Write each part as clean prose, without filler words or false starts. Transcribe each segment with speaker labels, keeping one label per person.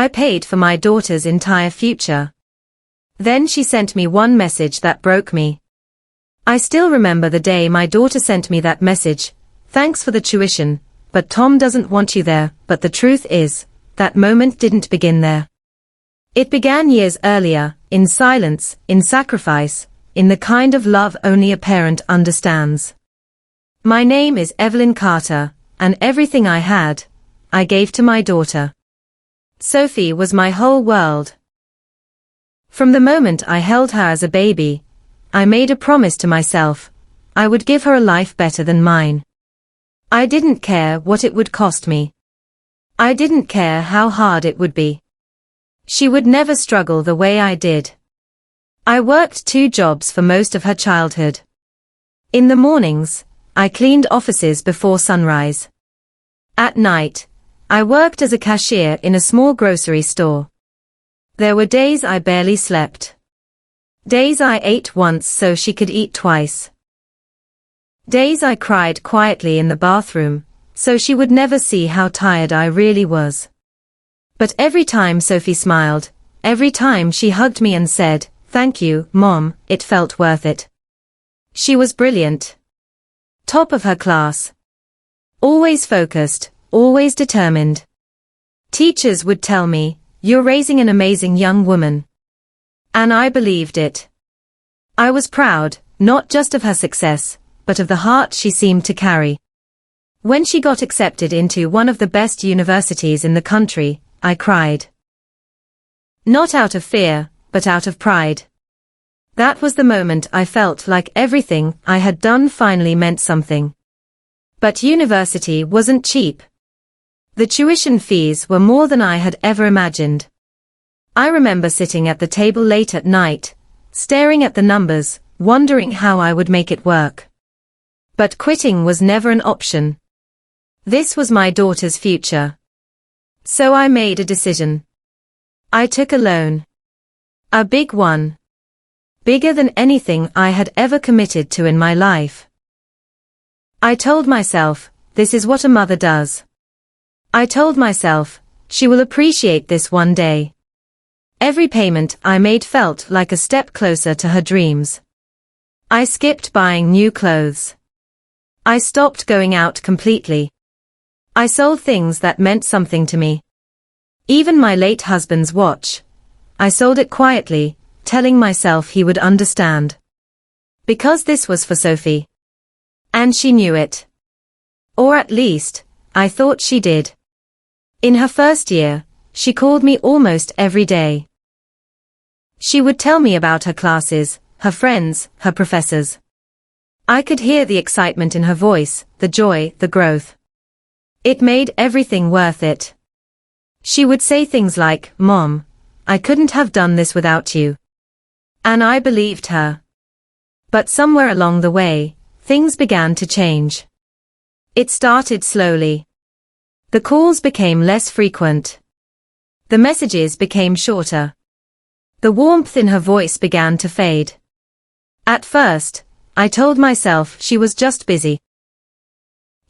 Speaker 1: I paid for my daughter's entire future. Then she sent me one message that broke me. I still remember the day my daughter sent me that message. Thanks for the tuition, but Tom doesn't want you there. But the truth is, that moment didn't begin there. It began years earlier, in silence, in sacrifice, in the kind of love only a parent understands. My name is Evelyn Carter, and everything I had, I gave to my daughter. Sophie was my whole world. From the moment I held her as a baby, I made a promise to myself, I would give her a life better than mine. I didn't care what it would cost me. I didn't care how hard it would be. She would never struggle the way I did. I worked 2 jobs for most of her childhood. In the mornings, I cleaned offices before sunrise. At night, I worked as a cashier in a small grocery store. There were days I barely slept. Days I ate once so she could eat twice. Days I cried quietly in the bathroom, so she would never see how tired I really was. But every time Sophie smiled, every time she hugged me and said, "Thank you, Mom," it felt worth it. She was brilliant. Top of her class. Always focused, always determined. Teachers would tell me, "You're raising an amazing young woman." And I believed it. I was proud, not just of her success, but of the heart she seemed to carry. When she got accepted into one of the best universities in the country, I cried. Not out of fear, but out of pride. That was the moment I felt like everything I had done finally meant something. But university wasn't cheap. The tuition fees were more than I had ever imagined. I remember sitting at the table late at night, staring at the numbers, wondering how I would make it work. But quitting was never an option. This was my daughter's future. So I made a decision. I took a loan. A big one. Bigger than anything I had ever committed to in my life. I told myself, this is what a mother does. I told myself, she will appreciate this one day. Every payment I made felt like a step closer to her dreams. I skipped buying new clothes. I stopped going out completely. I sold things that meant something to me. Even my late husband's watch. I sold it quietly, telling myself he would understand. Because this was for Sophie. And she knew it. Or at least, I thought she did. In her first year, she called me almost every day. She would tell me about her classes, her friends, her professors. I could hear the excitement in her voice, the joy, the growth. It made everything worth it. She would say things like, "Mom, I couldn't have done this without you." And I believed her. But somewhere along the way, things began to change. It started slowly. The calls became less frequent. The messages became shorter. The warmth in her voice began to fade. At first, I told myself she was just busy.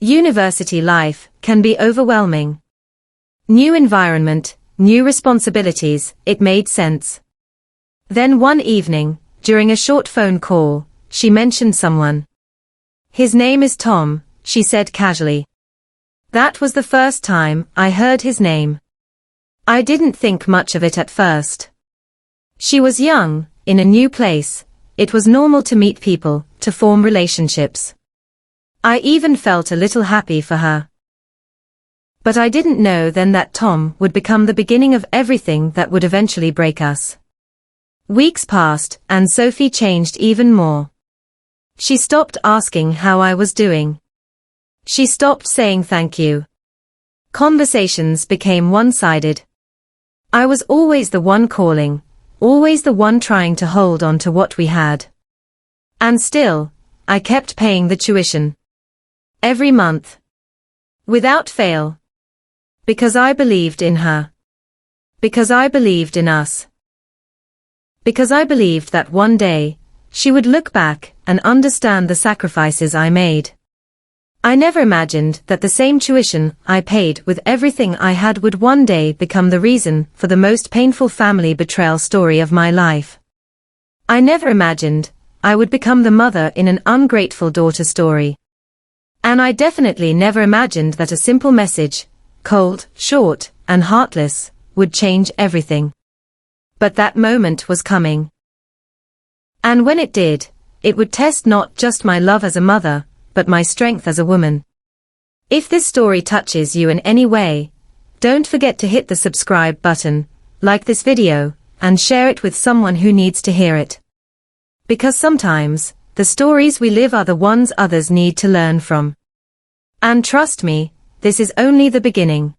Speaker 1: University life can be overwhelming. New environment, new responsibilities, it made sense. Then one evening, during a short phone call, she mentioned someone. "His name is Tom," she said casually. That was the first time I heard his name. I didn't think much of it at first. She was young, in a new place. It was normal to meet people, to form relationships. I even felt a little happy for her. But I didn't know then that Tom would become the beginning of everything that would eventually break us. Weeks passed, and Sophie changed even more. She stopped asking how I was doing. She stopped saying thank you. Conversations became one-sided. I was always the one calling, always the one trying to hold on to what we had. And still, I kept paying the tuition. Every month. Without fail. Because I believed in her. Because I believed in us. Because I believed that one day, she would look back and understand the sacrifices I made. I never imagined that the same tuition I paid with everything I had would one day become the reason for the most painful family betrayal story of my life. I never imagined I would become the mother in an ungrateful daughter story. And I definitely never imagined that a simple message, cold, short, and heartless, would change everything. But that moment was coming. And when it did, it would test not just my love as a mother, but my strength as a woman. If this story touches you in any way, don't forget to hit the subscribe button, like this video, and share it with someone who needs to hear it. Because sometimes, the stories we live are the ones others need to learn from. And trust me, this is only the beginning.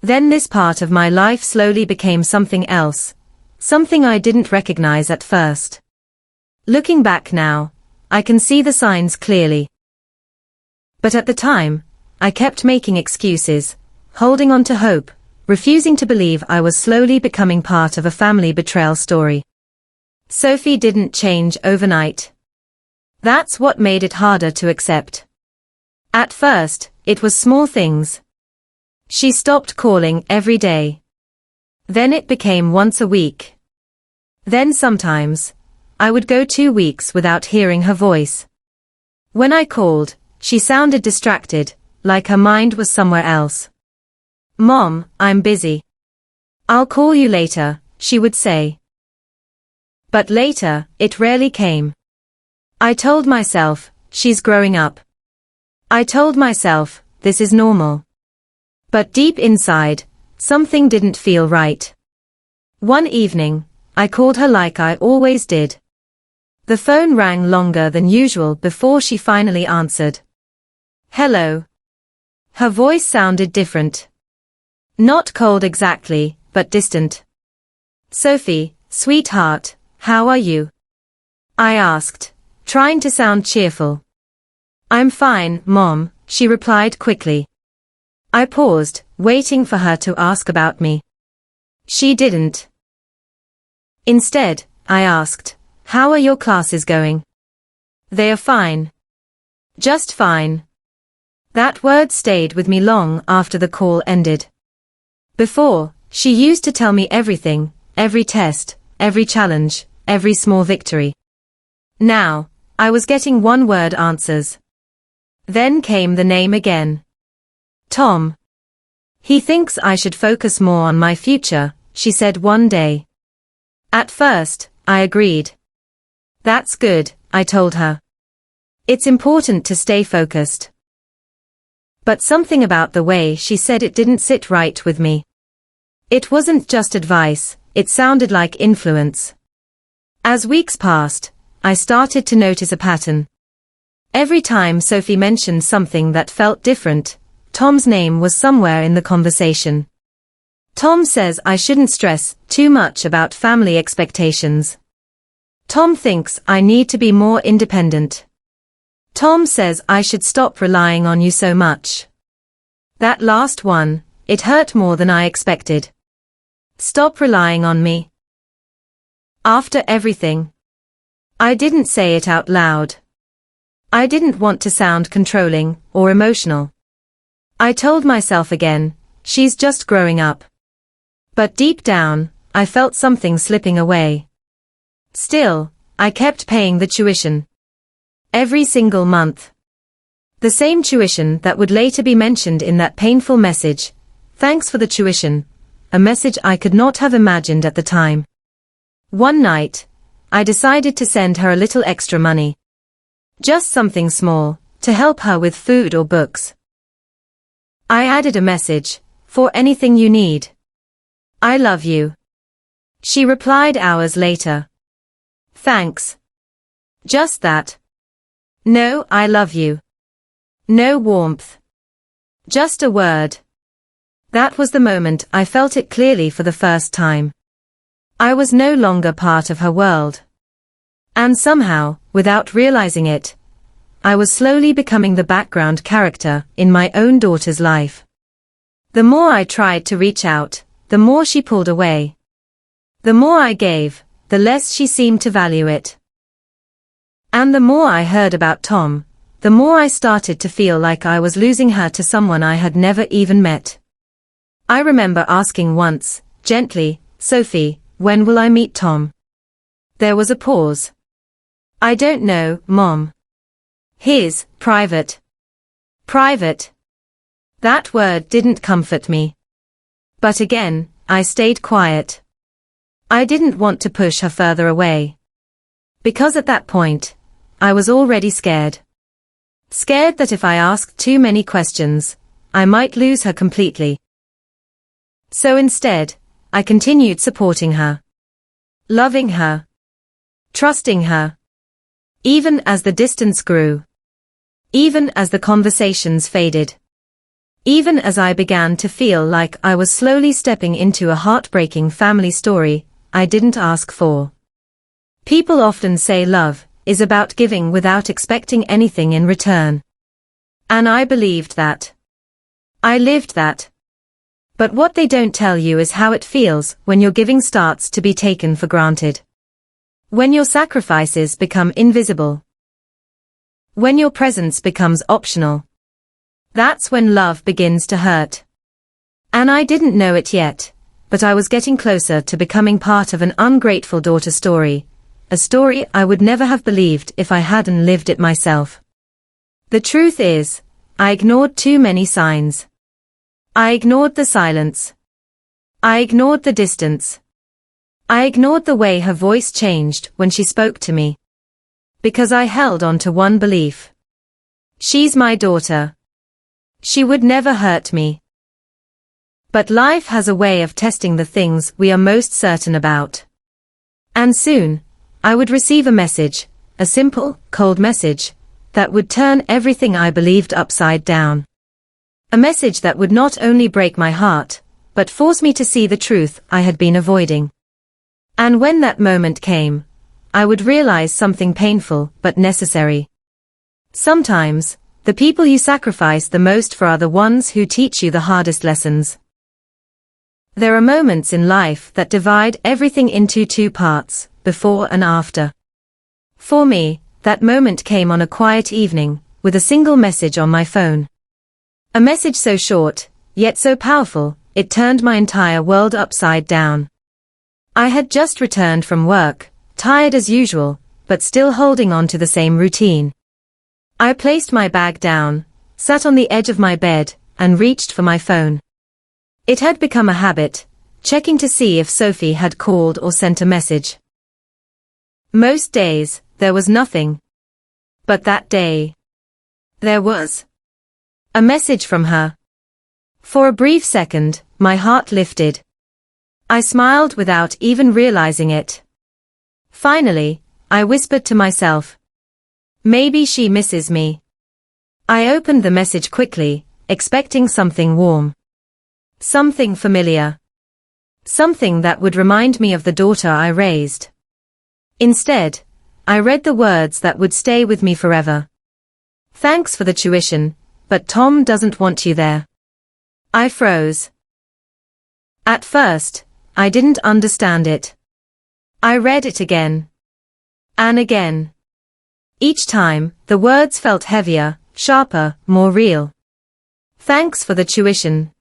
Speaker 1: Then this part of my life slowly became something else, something I didn't recognize at first. Looking back now, I can see the signs clearly. But at the time, I kept making excuses, holding on to hope, refusing to believe I was slowly becoming part of a family betrayal story. Sophie didn't change overnight. That's what made it harder to accept. At first, it was small things. She stopped calling every day. Then it became once a week. Then sometimes, I would go 2 weeks without hearing her voice. When I called, she sounded distracted, like her mind was somewhere else. "Mom, I'm busy. I'll call you later," she would say. But later, it rarely came. I told myself, she's growing up. I told myself, this is normal. But deep inside, something didn't feel right. One evening, I called her like I always did. The phone rang longer than usual before she finally answered. "Hello." Her voice sounded different. Not cold exactly, but distant. "Sophie, sweetheart, how are you?" I asked, trying to sound cheerful. "I'm fine, Mom," she replied quickly. I paused, waiting for her to ask about me. She didn't. Instead, I asked, "How are your classes going?" "They are fine. Just fine." That word stayed with me long after the call ended. Before, she used to tell me everything, every test, every challenge, every small victory. Now, I was getting one-word answers. Then came the name again. Tom. "He thinks I should focus more on my future," she said one day. At first, I agreed. "That's good," I told her. "It's important to stay focused." But something about the way she said it didn't sit right with me. It wasn't just advice, it sounded like influence. As weeks passed, I started to notice a pattern. Every time Sophie mentioned something that felt different, Tom's name was somewhere in the conversation. "Tom says I shouldn't stress too much about family expectations. Tom thinks I need to be more independent. Tom says I should stop relying on you so much." That last one, it hurt more than I expected. Stop relying on me. After everything. I didn't say it out loud. I didn't want to sound controlling or emotional. I told myself again, she's just growing up. But deep down, I felt something slipping away. Still, I kept paying the tuition. Every single month. The same tuition that would later be mentioned in that painful message. "Thanks for the tuition," a message I could not have imagined at the time. One night, I decided to send her a little extra money. Just something small, to help her with food or books. I added a message, "For anything you need. I love you." She replied hours later. "Thanks." Just that. No "I love you." No warmth. Just a word. That was the moment I felt it clearly for the first time. I was no longer part of her world. And somehow, without realizing it, I was slowly becoming the background character in my own daughter's life. The more I tried to reach out, the more she pulled away. The more I gave, the less she seemed to value it. And the more I heard about Tom, the more I started to feel like I was losing her to someone I had never even met. I remember asking once, gently, "Sophie, when will I meet Tom?" There was a pause. "I don't know, Mom. He's private." Private. That word didn't comfort me. But again, I stayed quiet. I didn't want to push her further away. Because at that point, I was already scared. Scared that if I asked too many questions, I might lose her completely. So instead, I continued supporting her. Loving her. Trusting her. Even as the distance grew. Even as the conversations faded. Even as I began to feel like I was slowly stepping into a heartbreaking family story I didn't ask for. People often say love is about giving without expecting anything in return. And I believed that. I lived that. But what they don't tell you is how it feels when your giving starts to be taken for granted. When your sacrifices become invisible. When your presence becomes optional. That's when love begins to hurt. And I didn't know it yet, but I was getting closer to becoming part of an ungrateful daughter story, a story I would never have believed if I hadn't lived it myself. The truth is, I ignored too many signs. I ignored the silence. I ignored the distance. I ignored the way her voice changed when she spoke to me. Because I held on to one belief. She's my daughter. She would never hurt me. But life has a way of testing the things we are most certain about. And soon, I would receive a message, a simple, cold message, that would turn everything I believed upside down. A message that would not only break my heart, but force me to see the truth I had been avoiding. And when that moment came, I would realize something painful but necessary. Sometimes, the people you sacrifice the most for are the ones who teach you the hardest lessons. There are moments in life that divide everything into two parts, before and after. For me, that moment came on a quiet evening, with a single message on my phone. A message so short, yet so powerful, it turned my entire world upside down. I had just returned from work, tired as usual, but still holding on to the same routine. I placed my bag down, sat on the edge of my bed, and reached for my phone. It had become a habit, checking to see if Sophie had called or sent a message. Most days, there was nothing. But that day, there was a message from her. For a brief second, my heart lifted. I smiled without even realizing it. Finally, I whispered to myself. Maybe she misses me. I opened the message quickly, expecting something warm. Something familiar. Something that would remind me of the daughter I raised. Instead, I read the words that would stay with me forever. Thanks for the tuition, but Tom doesn't want you there. I froze. At first, I didn't understand it. I read it again. And again. Each time, the words felt heavier, sharper, more real. Thanks for the tuition.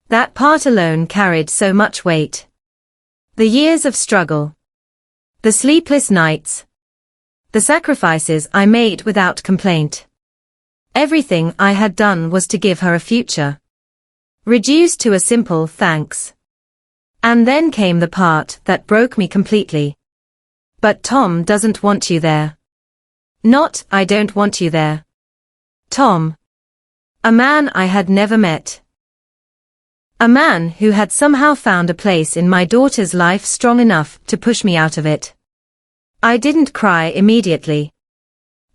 Speaker 1: That part alone carried so much weight. The years of struggle. The sleepless nights. The sacrifices I made without complaint. Everything I had done was to give her a future. Reduced to a simple thanks. And then came the part that broke me completely. But Tom doesn't want you there. Not, I don't want you there. Tom. A man I had never met. A man who had somehow found a place in my daughter's life strong enough to push me out of it. I didn't cry immediately.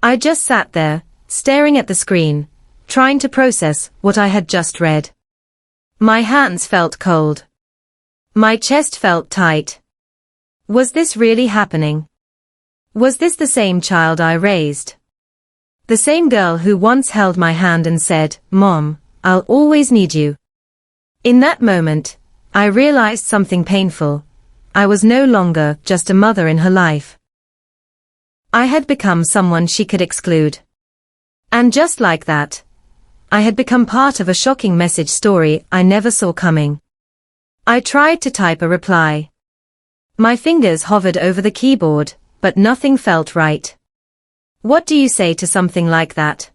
Speaker 1: I just sat there, staring at the screen, trying to process what I had just read. My hands felt cold. My chest felt tight. Was this really happening? Was this the same child I raised? The same girl who once held my hand and said, "Mom, I'll always need you." In that moment, I realized something painful. I was no longer just a mother in her life. I had become someone she could exclude. And just like that, I had become part of a shocking message story I never saw coming. I tried to type a reply. My fingers hovered over the keyboard, but nothing felt right. What do you say to something like that?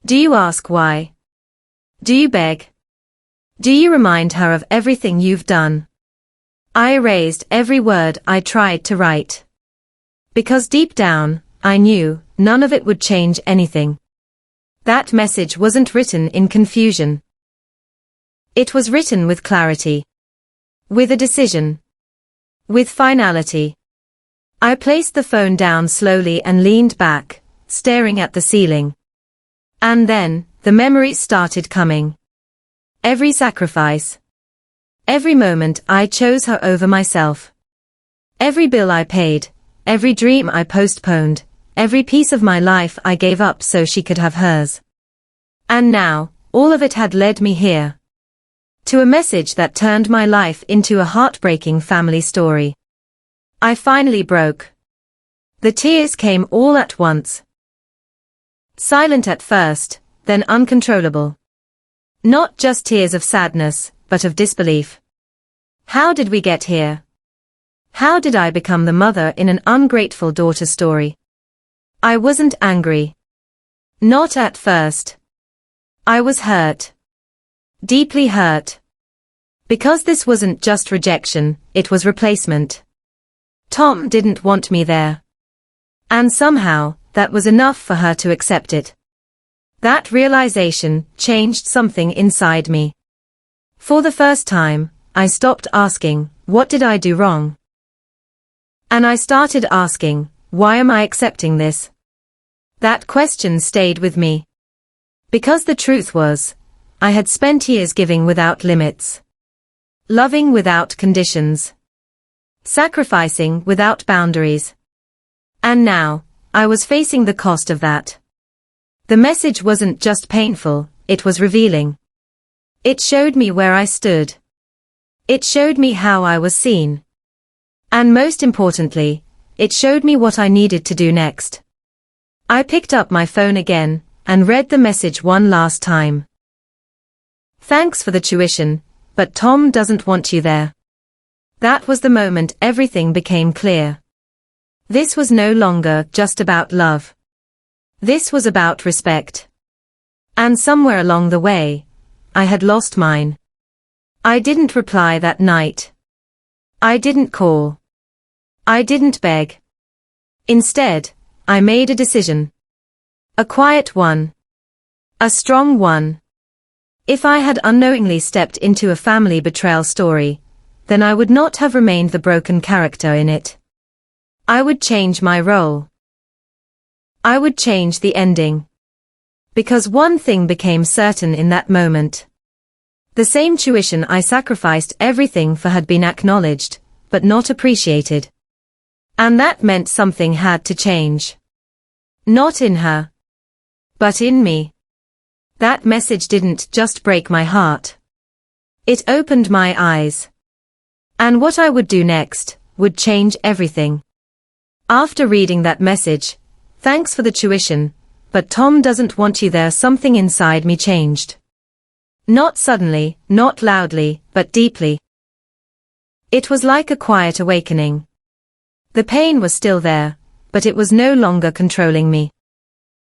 Speaker 1: Do you ask why? Do you beg? Do you remind her of everything you've done? I erased every word I tried to write. Because deep down, I knew none of it would change anything. That message wasn't written in confusion. It was written with clarity. With a decision. With finality. I placed the phone down slowly and leaned back, staring at the ceiling. And then, the memories started coming. Every sacrifice. Every moment I chose her over myself. Every bill I paid, every dream I postponed, every piece of my life I gave up so she could have hers. And now, all of it had led me here. To a message that turned my life into a heartbreaking family story. I finally broke. The tears came all at once. Silent at first, then uncontrollable. Not just tears of sadness, but of disbelief. How did we get here? How did I become the mother in an ungrateful daughter story? I wasn't angry. Not at first. I was hurt. Deeply hurt. Because this wasn't just rejection, it was replacement. Tom didn't want me there. And somehow, that was enough for her to accept it. That realization changed something inside me. For the first time, I stopped asking, what did I do wrong? And I started asking, why am I accepting this? That question stayed with me. Because the truth was, I had spent years giving without limits. Loving without conditions. Sacrificing without boundaries. And now, I was facing the cost of that. The message wasn't just painful, it was revealing. It showed me where I stood. It showed me how I was seen. And most importantly, it showed me what I needed to do next. I picked up my phone again, and read the message one last time. Thanks for the tuition, but Tom doesn't want you there. That was the moment everything became clear. This was no longer just about love. This was about respect. And somewhere along the way, I had lost mine. I didn't reply that night. I didn't call. I didn't beg. Instead, I made a decision. A quiet one. A strong one. If I had unknowingly stepped into a family betrayal story, then I would not have remained the broken character in it. I would change my role. I would change the ending. Because one thing became certain in that moment. The same tuition I sacrificed everything for had been acknowledged, but not appreciated. And that meant something had to change. Not in her. But in me. That message didn't just break my heart. It opened my eyes. And what I would do next would change everything. After reading that message, thanks for the tuition, but Tom doesn't want you there, something inside me changed. Not suddenly, not loudly, but deeply. It was like a quiet awakening. The pain was still there, but it was no longer controlling me.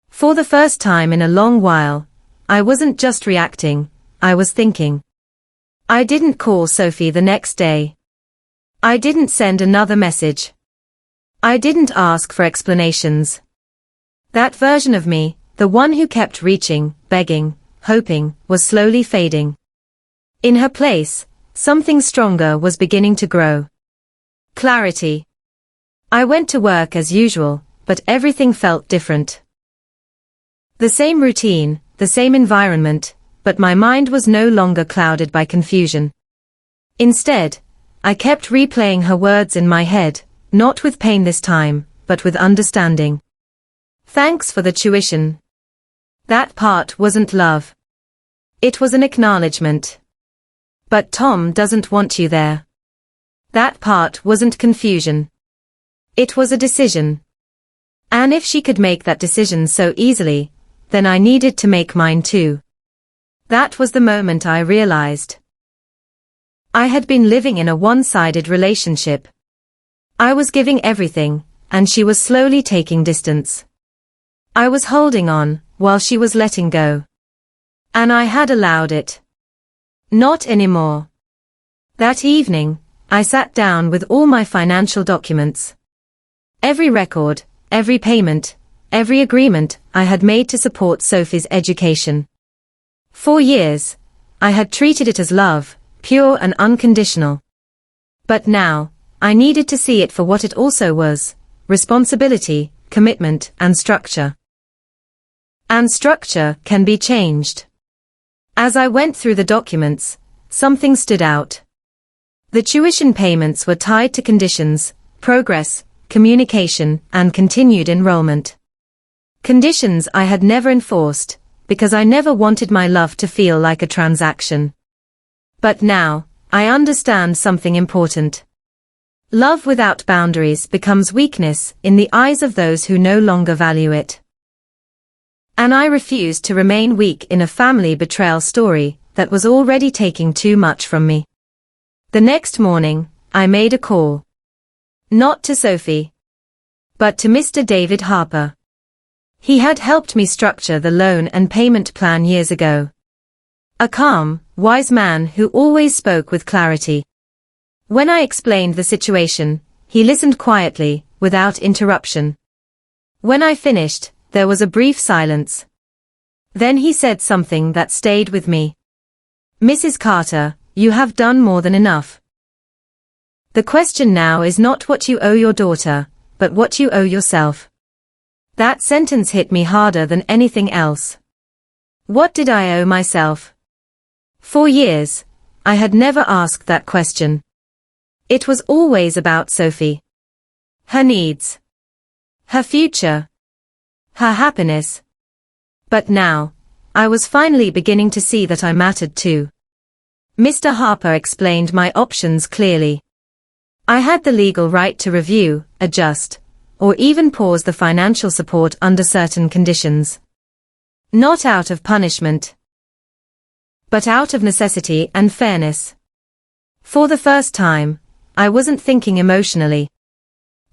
Speaker 1: For the first time in a long while, I wasn't just reacting, I was thinking. I didn't call Sophie the next day. I didn't send another message. I didn't ask for explanations. That version of me, the one who kept reaching, begging, hoping, was slowly fading. In her place, something stronger was beginning to grow. Clarity. I went to work as usual, but everything felt different. The same routine, the same environment, but my mind was no longer clouded by confusion. Instead, I kept replaying her words in my head, not with pain this time, but with understanding. Thanks for the tuition. That part wasn't love. It was an acknowledgement. But Tom doesn't want you there. That part wasn't confusion. It was a decision. And if she could make that decision so easily, then I needed to make mine too. That was the moment I realized. I had been living in a one-sided relationship. I was giving everything, and she was slowly taking distance. I was holding on, while she was letting go. And I had allowed it. Not anymore. That evening, I sat down with all my financial documents. Every record, every payment, every agreement I had made to support Sophie's education. For years, I had treated it as love, pure and unconditional. But now, I needed to see it for what it also was: responsibility, commitment, and structure. And structure can be changed. As I went through the documents, something stood out. The tuition payments were tied to conditions, progress, communication, and continued enrollment. Conditions I had never enforced, because I never wanted my love to feel like a transaction. But now, I understand something important. Love without boundaries becomes weakness in the eyes of those who no longer value it. And I refused to remain weak in a family betrayal story that was already taking too much from me. The next morning, I made a call. Not to Sophie, but to Mr. David Harper. He had helped me structure the loan and payment plan years ago. A calm, wise man who always spoke with clarity. When I explained the situation, he listened quietly, without interruption. When I finished, there was a brief silence. Then he said something that stayed with me. "Mrs. Carter, you have done more than enough. The question now is not what you owe your daughter, but what you owe yourself." That sentence hit me harder than anything else. What did I owe myself? For years, I had never asked that question. It was always about Sophie. Her needs. Her future. Her happiness. But now, I was finally beginning to see that I mattered too. Mr. Harper explained my options clearly. I had the legal right to review, adjust, or even pause the financial support under certain conditions. Not out of punishment, but out of necessity and fairness. For the first time, I wasn't thinking emotionally.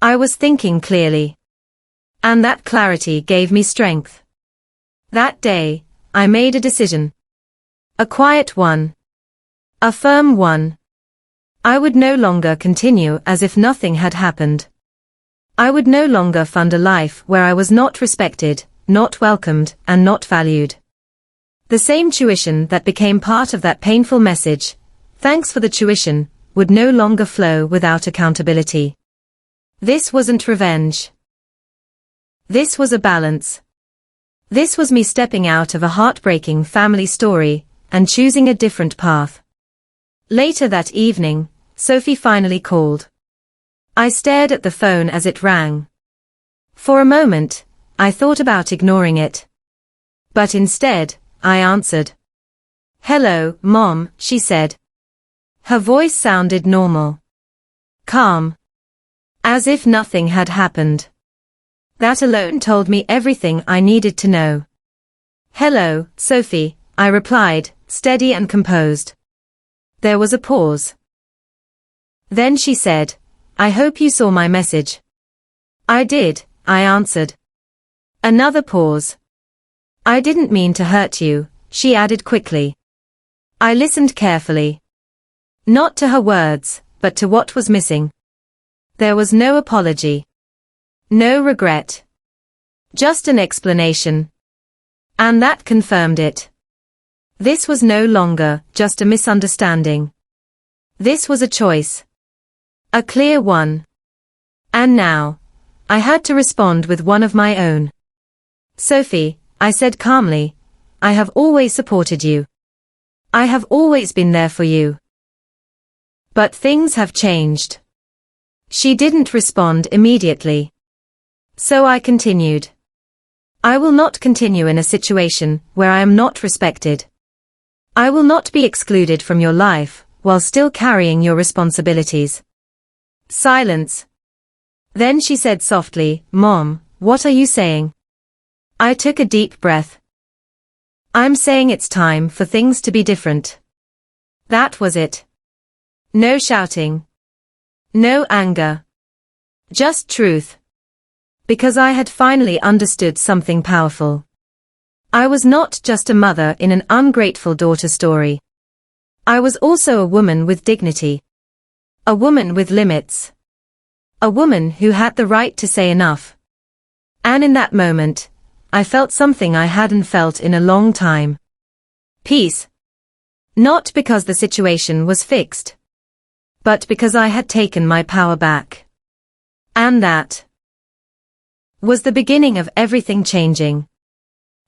Speaker 1: I was thinking clearly. And that clarity gave me strength. That day, I made a decision. A quiet one. A firm one. I would no longer continue as if nothing had happened. I would no longer fund a life where I was not respected, not welcomed, and not valued. The same tuition that became part of that painful message, "Thanks for the tuition," would no longer flow without accountability. This wasn't revenge. This was a balance. This was me stepping out of a heartbreaking family story and choosing a different path. Later that evening, Sophie finally called. I stared at the phone as it rang. For a moment, I thought about ignoring it. But instead, I answered. "Hello, Mom," she said. Her voice sounded normal. Calm. As if nothing had happened. That alone told me everything I needed to know. "Hello, Sophie," I replied, steady and composed. There was a pause. Then she said, "I hope you saw my message." "I did," I answered. Another pause. "I didn't mean to hurt you," she added quickly. I listened carefully. Not to her words, but to what was missing. There was no apology. No regret. Just an explanation. And that confirmed it. This was no longer just a misunderstanding. This was a choice. A clear one. And now, I had to respond with one of my own. "Sophie," I said calmly, "I have always supported you. I have always been there for you. But things have changed." She didn't respond immediately. So I continued. "I will not continue in a situation where I am not respected. I will not be excluded from your life while still carrying your responsibilities." Silence. Then she said softly, "Mom, what are you saying?" I took a deep breath. I'm saying it's time for things to be different. That was it. No shouting. No anger. Just truth. Because I had finally understood something powerful. I was not just a mother in an ungrateful daughter story. I was also a woman with dignity. A woman with limits. A woman who had the right to say enough. And in that moment, I felt something I hadn't felt in a long time. Peace. Not because the situation was fixed. But because I had taken my power back. And that was the beginning of everything changing.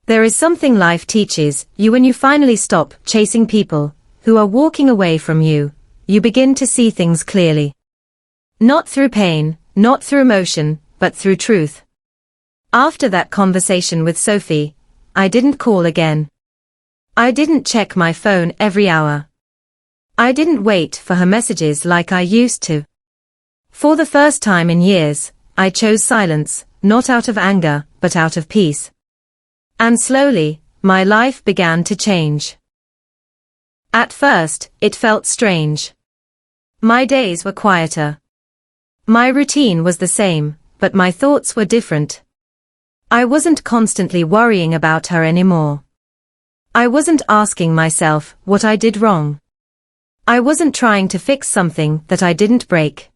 Speaker 1: There is something life teaches you when you finally stop chasing people who are walking away from you. You begin to see things clearly. Not through pain, not through emotion, but through truth. After that conversation with Sophie, I didn't call again. I didn't check my phone every hour. I didn't wait for her messages like I used to. For the first time in years, I chose silence, not out of anger, but out of peace. And slowly, my life began to change. At first, it felt strange. My days were quieter. My routine was the same, but my thoughts were different. I wasn't constantly worrying about her anymore. I wasn't asking myself what I did wrong. I wasn't trying to fix something that I didn't break.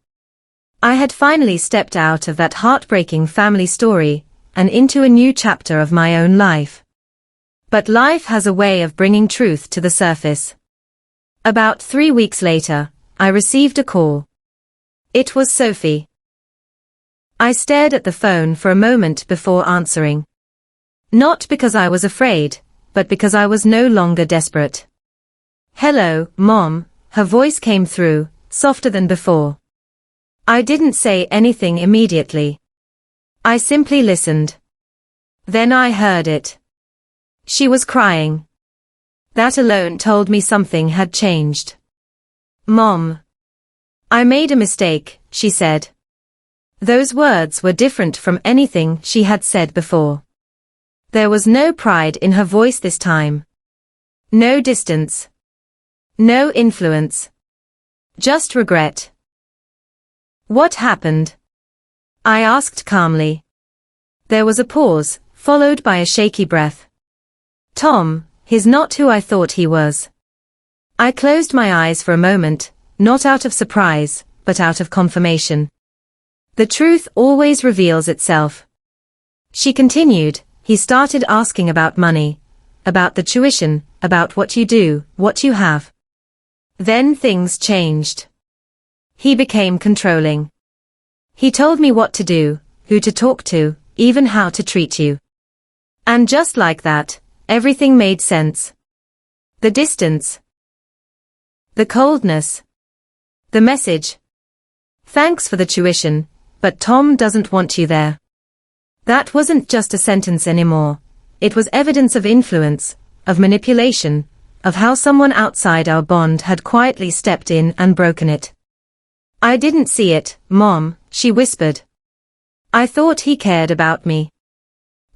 Speaker 1: I had finally stepped out of that heartbreaking family story and into a new chapter of my own life. But life has a way of bringing truth to the surface. About 3 weeks later, I received a call. It was Sophie. I stared at the phone for a moment before answering. Not because I was afraid, but because I was no longer desperate. "Hello, Mom," her voice came through, softer than before. I didn't say anything immediately. I simply listened. Then I heard it. She was crying. That alone told me something had changed. "Mom. I made a mistake," she said. Those words were different from anything she had said before. There was no pride in her voice this time. No distance. No influence. Just regret. "What happened?" I asked calmly. There was a pause, followed by a shaky breath. "Tom, he's not who I thought he was." I closed my eyes for a moment, not out of surprise, but out of confirmation. The truth always reveals itself. She continued, "He started asking about money, about the tuition, about what you do, what you have. Then things changed. He became controlling. He told me what to do, who to talk to, even how to treat you. And just like that, everything made sense. The distance. The coldness. The message. Thanks for the tuition, but Tom doesn't want you there." That wasn't just a sentence anymore. It was evidence of influence, of manipulation, of how someone outside our bond had quietly stepped in and broken it. "I didn't see it, Mom," she whispered. "I thought he cared about me."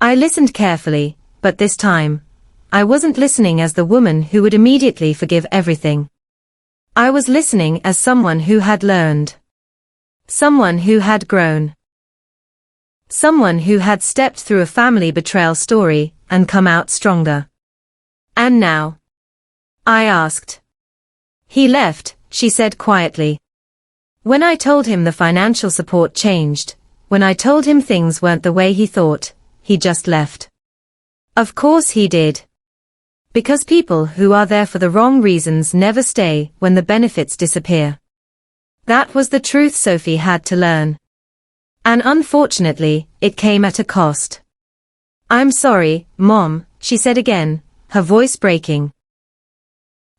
Speaker 1: I listened carefully, but this time, I wasn't listening as the woman who would immediately forgive everything. I was listening as someone who had learned. Someone who had grown. Someone who had stepped through a family betrayal story and come out stronger. "And now?" I asked. "He left," she said quietly. "When I told him the financial support changed, when I told him things weren't the way he thought, he just left." Of course he did. Because people who are there for the wrong reasons never stay when the benefits disappear. That was the truth Sophie had to learn. And unfortunately, it came at a cost. "I'm sorry, Mom," she said again, her voice breaking.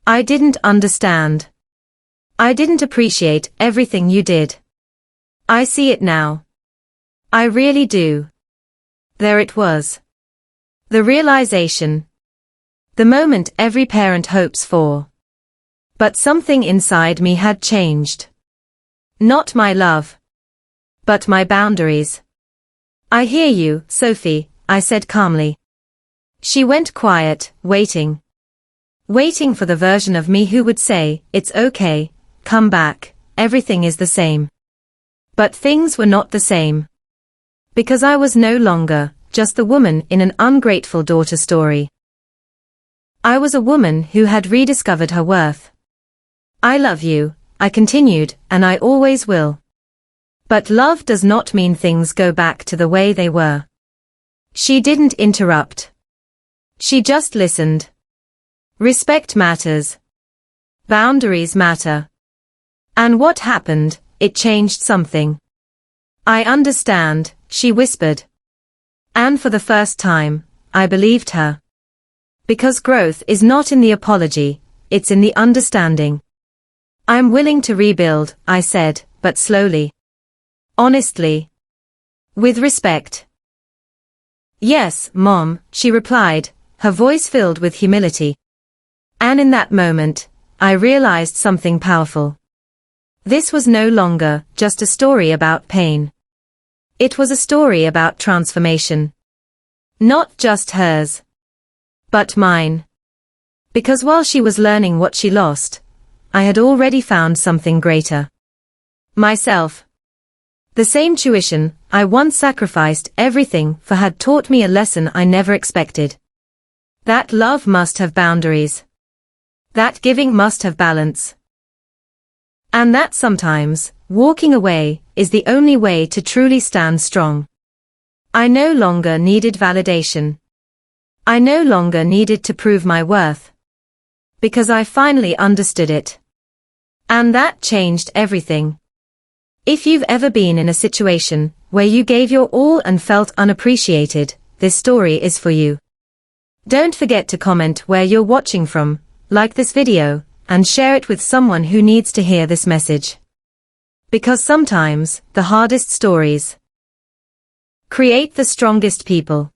Speaker 1: "I didn't understand. I didn't appreciate everything you did. I see it now. I really do." There it was. The realization. The moment every parent hopes for. But something inside me had changed. Not my love. But my boundaries. "I hear you, Sophie," I said calmly. She went quiet, waiting. Waiting for the version of me who would say, "It's okay, come back, everything is the same." But things were not the same. Because I was no longer just the woman in an ungrateful daughter story. I was a woman who had rediscovered her worth. "I love you," I continued, "and I always will. But love does not mean things go back to the way they were." She didn't interrupt. She just listened. Respect matters. Boundaries matter. And what happened? It changed something. "I understand," she whispered. And for the first time, I believed her. Because growth is not in the apology, it's in the understanding. "I'm willing to rebuild," I said, but slowly. Honestly. With respect. "Yes, Mom," she replied, her voice filled with humility. And in that moment, I realized something powerful. This was no longer just a story about pain. It was a story about transformation. Not just hers. But mine. Because while she was learning what she lost, I had already found something greater. Myself. The same tuition I once sacrificed everything for had taught me a lesson I never expected. That love must have boundaries. That giving must have balance. And that sometimes, walking away, is the only way to truly stand strong. I no longer needed validation. I no longer needed to prove my worth. Because I finally understood it. And that changed everything. If you've ever been in a situation where you gave your all and felt unappreciated, this story is for you. Don't forget to comment where you're watching from, like this video, and share it with someone who needs to hear this message. Because sometimes, the hardest stories create the strongest people.